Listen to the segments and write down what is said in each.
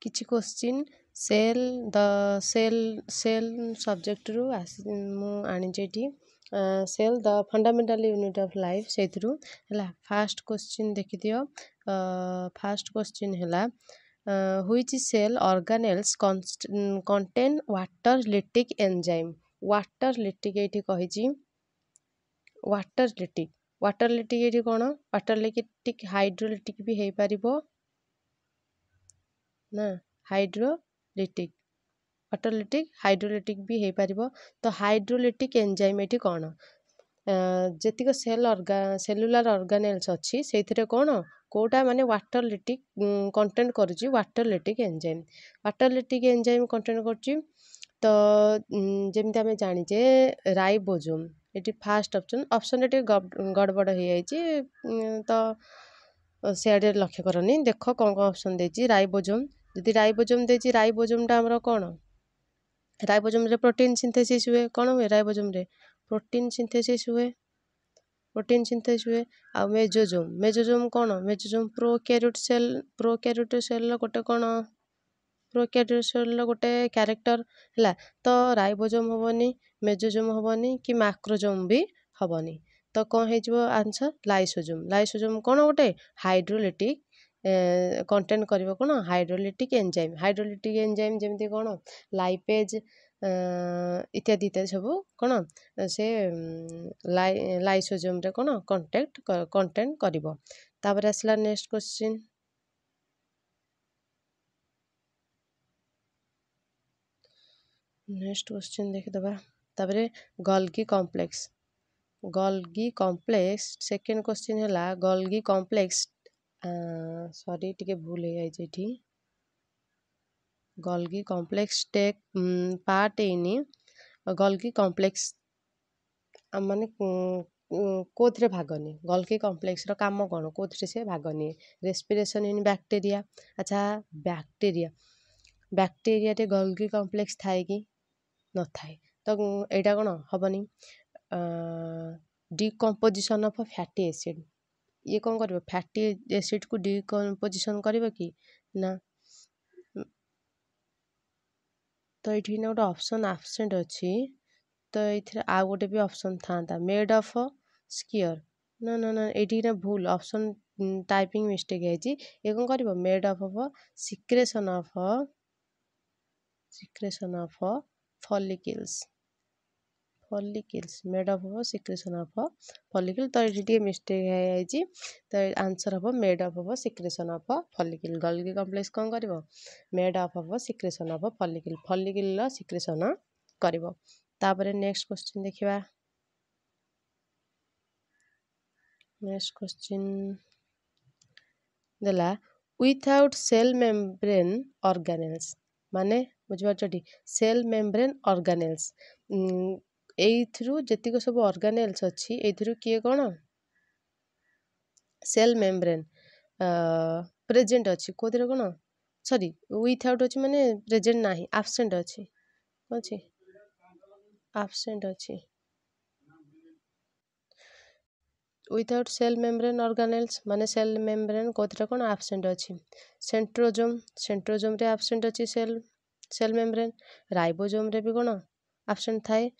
किछि question cell the cell subject रु मु आनिजेठी cell the fundamental unit of life सेथरु हला फर्स्ट क्वेश्चन देखि दियो फर्स्ट क्वेश्चन हला which cell organelles contain water lytic enzyme water lytic एठी कहिजी वाटर लिटिक एठी कोन वाटर लिटिक हाइड्रोलिटिक भी हे परिबो ना हाइड्रोलिटिक वाटरलिटिक हाइड्रोलिटिक भी हे परिबो तो हाइड्रोलिटिक एंजाइम एठी कोन जेतिक सेलुलर ऑर्गेनेल्स अछि सेथिरे कोन कोटा माने वाटरलिटिक कंटेंट करूची वाटरलिटिक एंजाइम कंटेंट करूची तो जेमति हमें जानि जे राइबोसोम एठी फर्स्ट ऑप्शन एठी गड़बड़ हे आइची तो सेआडे लक्ष्य करनी देखो कौन कौन ऑप्शन देछि राइबोसोम यदि राइबोसोम देछि राइबोसोम टा हमरो कोन राइबोसोम रे प्रोटीन सिंथेसिस हुए कोन हुए राइबोसोम रे प्रोटीन सिंथेसिस हुए आ मेसोसोम कोन मेसोसोम प्रोकैरियोट सेल लो गोटे कोन प्रोकैरियोट सेल लो गोटे कैरेक्टर हला तो राइबोसोम होबनी मेसोसोम होबनी कि मैक्रोसोम भी होबनी तो कौन हे जबो आंसर लाइसोसोम कोन गोटे हाइड्रोलिटिक कंटेंट करिवो कोन हाइड्रोलिटिक एंजाइम जेमति कोन लाइपेज इत्यादि इत्यादि सब कोन से लाइसोसोम रे कोन कंटेंट करिवो तापर आसला नेक्स्ट क्वेश्चन देखि दबा तापर गोल्गी कॉम्प्लेक्स सेकंड क्वेश्चन हला गोल्गी कॉम्प्लेक्स सॉरी टिके भूल हे जाय जेठी Golgi complex take part in Golgi complex माने कोथरे भागनी गोल्गी कॉम्प्लेक्स रो काम कोन कोथरे से भागनी रेस्पिरेशन इन बैक्टीरिया अच्छा बैक्टीरिया रे गोल्गी कॉम्प्लेक्स थाए कि न थाए तो एटा कोन हबनी डिकम्पोजिशन ऑफ फैटी एसिड ये कौन करिवो फैटी एसिड को डिकम्पोजिशन करिवो कि ना तो एठी ना गोटे ऑप्शन एब्सेंट अछि तो एथिरे आ गोटे भी ऑप्शन थांता मेड ऑफ स्कियर ना एठी ना भूल ऑप्शन टाइपिंग मिस्टेक है जी ये कौन करिवो made of secretion of follicles made of secretion of follicle तो एठी मिस्टेक है जी तो आंसर हो made of secretion of follicle Golgi complex कौन करिवो made of secretion of follicle ला सिक्रेशन करिवो तापर नेक्स्ट क्वेश्चन देखिबा नेक्स्ट क्वेश्चन देला विथआउट सेल मेम्ब्रेन ऑर्गेनेल्स माने बुझबाचटी सेल मेम्ब्रेन ऑर्गेनेल्स एइथ्रु जेतिक सब ऑर्गेनेल्स अछि एइथ्रु किए कोन सेल मेम्ब्रेन प्रेजेंट अछि कोथरे कोन सॉरी विथआउट अछि माने प्रेजेंट नाही एब्सेंट अछि एब्सेंट अछि विथआउट सेल मेम्ब्रेन ऑर्गेनेल्स माने सेल मेम्ब्रेन कोथरे कोन एब्सेंट अछि सेंट्रोजोम रे एब्सेंट अछि सेल मेम्ब्रेन राइबोसोम रे भी कोन एब्सेंट थाए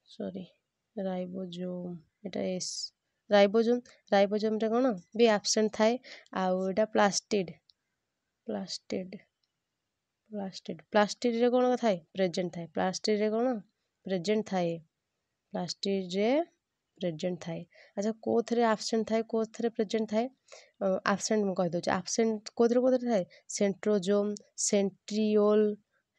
सॉरी राइबोसोम एटा एस राइबोसोम रे कोन भी एब्सेंट थाए आ एटा प्लास्टिड रे कोन थाए प्रेजेंट थाए प्लास्टिड रे कोन प्रेजेंट थाए अच्छा कोथरे एब्सेंट थाए कोथरे प्रेजेंट थाए एब्सेंट म कहि दोछ एब्सेंट कोथरे थाए सेंट्रोजोम सेंट्रियोल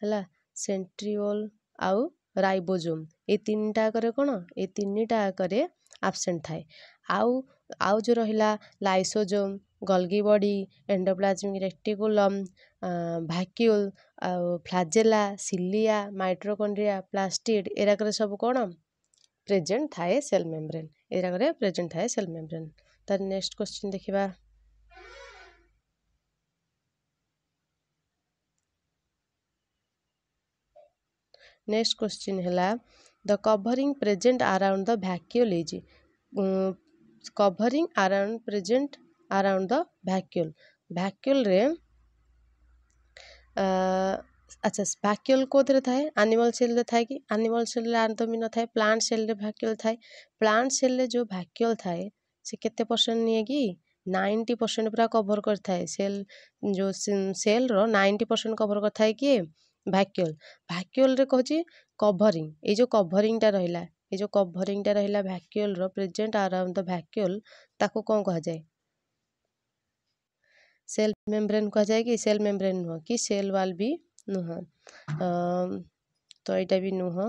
हला सेंट्रियोल आउ राइबोसोम ए तीनटा करे कोन ए तीनटा करे एब्सेंट थाए आउ जो रहिला lysosome Golgi body endoplasmic reticulum vacuole आउ फ्लैजेला सिलिया माइटोकॉन्ड्रिया प्लास्टिड एरा करे सब कोन प्रेजेंट थाए सेल मेम्ब्रेन एरा करे प्रेजेंट थाए सेल मेम्ब्रेन त नेक्स्ट क्वेश्चन देखिबा नेक्स्ट क्वेश्चन हला the covering present around the vacuole is covering around present around the vacuole रे अच्छा भैक्यूल कोथरे थाए एनिमल सेल रे थाए कि एनिमल सेल रे आंतमी न थाए प्लांट सेल रे भैक्यूल थाए प्लांट सेल रे जो भैक्यूल थाए से केते परसेंट निए कि 90% पूरा कवर कर थाए सेल जो सेल रो 90% कवर कर थाए कि भैक्यूल भैक्यूल रे कहछि कवरिंग ए जो कवरिंग टा रहिला ए जो कवरिंग टा रहिला भैक्यूल रो प्रेजेंट अराउंड द भैक्यूल ताको कोन कहा जाए सेल मेम्ब्रेन कहा जाए कि सेल मेम्ब्रेन नुह कि सेल वाल भी नुह तो यहाँ भी नुह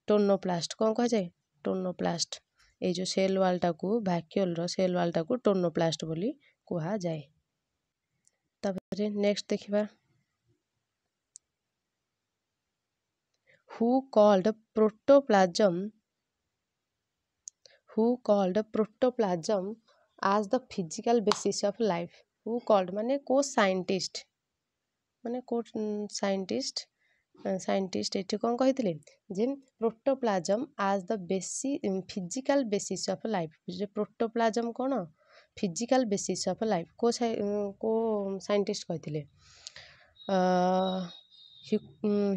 टोनोप्लास्ट कौन कह जाए टोनोप्लास्ट ये जो सेल वालटा को भैक्यूल रो सेल वालटा को टोनोप्लास्ट बोली कहा जाए तापर नेक्स्ट देखिबा who called protoplasm as the physical basis of life who called माने को साइंटिस्ट माने को साइंटिस्ट साइंटिस्ट एठी कौन कहिथिले जे प्रोटोप्लाज्म आज द बेसी physical basis of life J protoplasm cone physical basis of life को साइंटिस्ट कहिथिले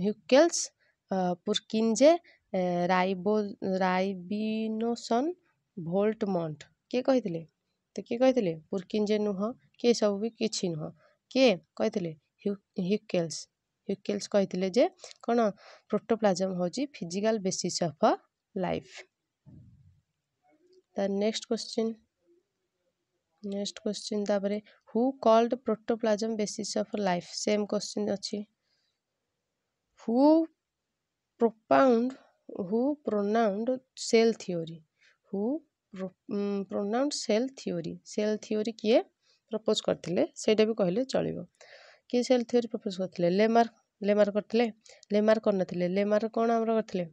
ह्यूकेल्स पुरकिंजे राइबिनोसन भोल्टमंट किए कहिथिले तो किए कहिथिले पुरकिंजे नुह किए सब भी किछि नुह किए कहिथिले ह्यूकेल्स ह्यूकेल्स कहिथिले जे कोन प्रोटोप्लाज्म होची physical basis of life the next question तापरे who called protoplasm basis of life same question अछि who pronounced cell theory who pronounced cell theory किए प्रपोज करथिले सेटा भी कहले चलिबो किए सेल थ्योरी प्रपोज करथिले लेमार करथिले लेमार करनथिले लेमार कोन हमर करथिले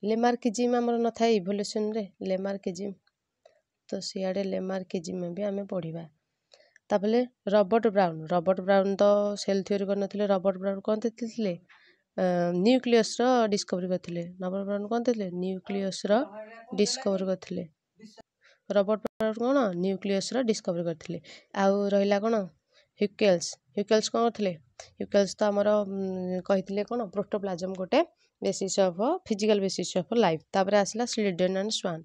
लेमार्किज्म हमर न थाए इवोल्यूशन रे लेमार्किज्म तो सियाडे लेमार्किज्म भी आमे पढ़िबा तापले रॉबर्ट ब्राउन तो सेल थ्योरी करनथिले रॉबर्ट ब्राउन कोन थिले न्यूक्लियस रो डिस्कवरी करथिले रॉबर्ट ब्राउन कोन थिले न्यूक्लियस रो डिस्कवरी करथिले रॉबर्ट ब्राउन कोन न्यूक्लियस रो डिस्कवरी करथिले आउ रहिला कोन ह्यूकेल्स कोन करथिले ह्यूकेल्स तो हमर कहिथिले कोन प्रोटोप्लाज्म गोटे basis of physical basis of life तापरे आसला स्लीडेन एंड स्वान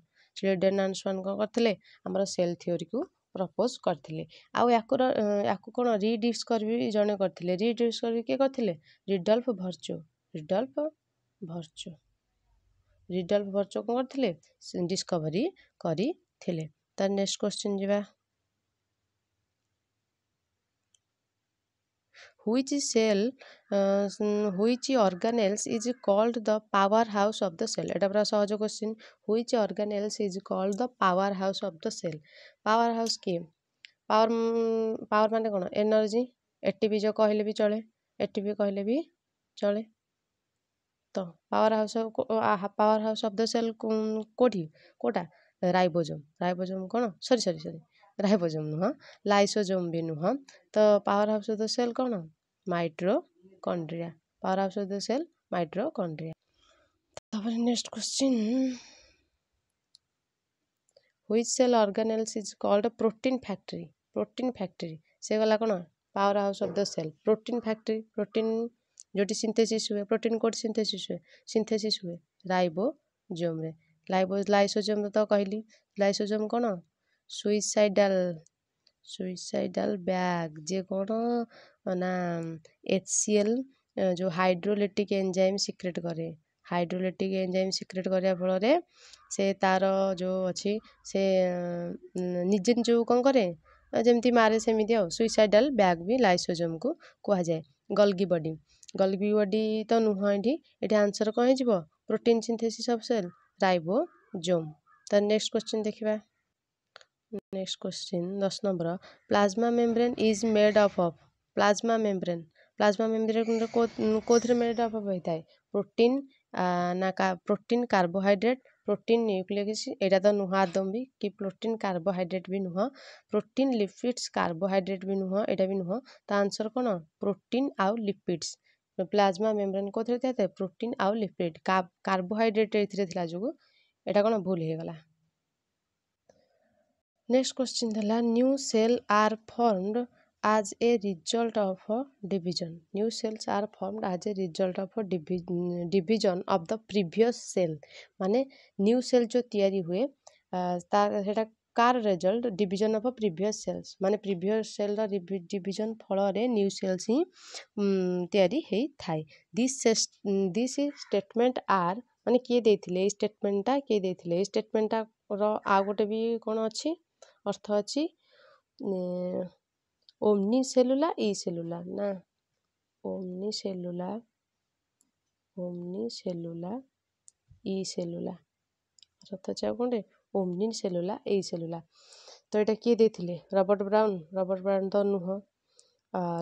कोन करथिले हमर सेल थ्योरी को प्रपोज करथिले आउ याकु कोन रीडिस्कवर भी जने करथिले रीडिस्कवर के करथिले रिडल्फ भर्चो कोन करथिले डिस्कवरी करिथिले त नेक्स्ट क्वेश्चन जिबा which organelles is called the powerhouse of the cell এটা পুরা সহজ question which organelles is called the powerhouse of the cell powerhouse কি पावर माने कोन एनर्जी एटीपी जो कहले भी चले एटीपी कहले भी चले तो power house of the cell कोठी कोटा राइबोसोम कोन सॉरी राइबोसोम नुह लाइसोसोम भी नुह तो power house of the cell कोन mitochondria power house of the cell mitochondria तापर next question which cell organelles is called protein factory से गला कोन power house of the cell protein factory protein जोटी सिंथेसिस हुए प्रोटीन कोड synthesis हुए ribosome रे लाइसोसोम तो कहली लाइसोसोम कोन सुइसाइडल बैग जे कोन ना HCl जो हाइड्रोलिटिक एंजाइम सिक्रेट करे हाइड्रोलिटिक एंजाइम सिक्रेट करिया फल रे से तार जो अच्छी से निजे जो कौन करे जमती मारे सेमिति सुइसाइडल बैग भी लाइसोसोम को कहा जाए गल्गी बॉडी तो नुह ये आंसर कौन हो protein synthesis of cell ribosome तो नेक्स्ट क्वेश्चन देखिबा next question 10 number plasma membrane is made of plasma membrane कोथरे मेड ऑफ होता है प्रोटीन ना protein carbohydrate protein nucleic acid एटा तो नुह आदम भी कि प्रोटीन कार्बोहाइड्रेट भी नुह प्रोटीन लिपिड्स कार्बोहाइड्रेट भी नुह एटा भी नुह तो आंसर कोन प्रोटीन आउ लिपिड्स प्लाज्मा मेम्ब्रेन कोथरे था प्रोटीन आउ लिपिड कार्बोहाइड्रेट एथिरे थिला जोगु एटा कोन भूल हे गला नेक्स्ट क्वेश्चन थला new cell are formed as a result of a division. New cells are formed as a result of a division of the previous cell. माने new cell जो तैयारी हुए तार कार result division of previous cells माने previous cell division फल new cells ही तैयारी है थाए. दिस स्टेटमेंट आर माने किए देथिले स्टेटमेंटा किए देथिले स्टेटमेंटा रो आ गोटे भी कोन अछि अर्थ अछि ओमनी सेलुला ई सेलुला ना ओमनी सेलुला ई सेलुला अर्थ अछि कोंडे ओमनी सेलुला ई सेलुला. तो एटा किए देथिले रॉबर्ट ब्राउन तो नुह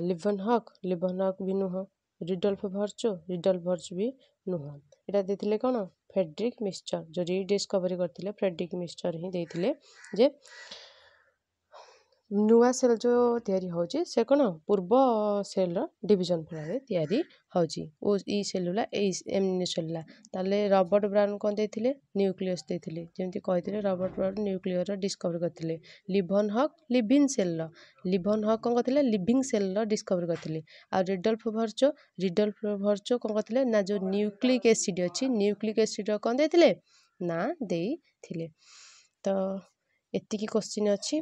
लिवन हक भी नुह रिडल्फ भर्च भी नुह. एटा देथिले कोन फ्रेडरिक मिक्सचर जो रिडिस्कवरी करथिले फ्रेडरिक मिक्सचर ही देथिले जे नुआ सेल जो तैयारी होची से कोन पूर्व सेल डिविजन फल तैयारी होची ओ ई सेलुला एमनी सेलुला. ताले रॉबर्ट ब्राउन कोन देथिले न्यूक्लियस देथिले जेमति कहिथिले रॉबर्ट ब्राउन न्यूक्लियर डिस्कवर करथिले. लिवन हक लिवन हक कोन करथिले लिविंग सेल डिस्कवर करथिले. आ रिडल्फ भर्चो कोन करथिले ना जो न्यूक्लिक एसिड अछि न्यूक्लिक एसिड कोन देथिले ना देथिले. तो एतिकी क्वेश्चन अछि.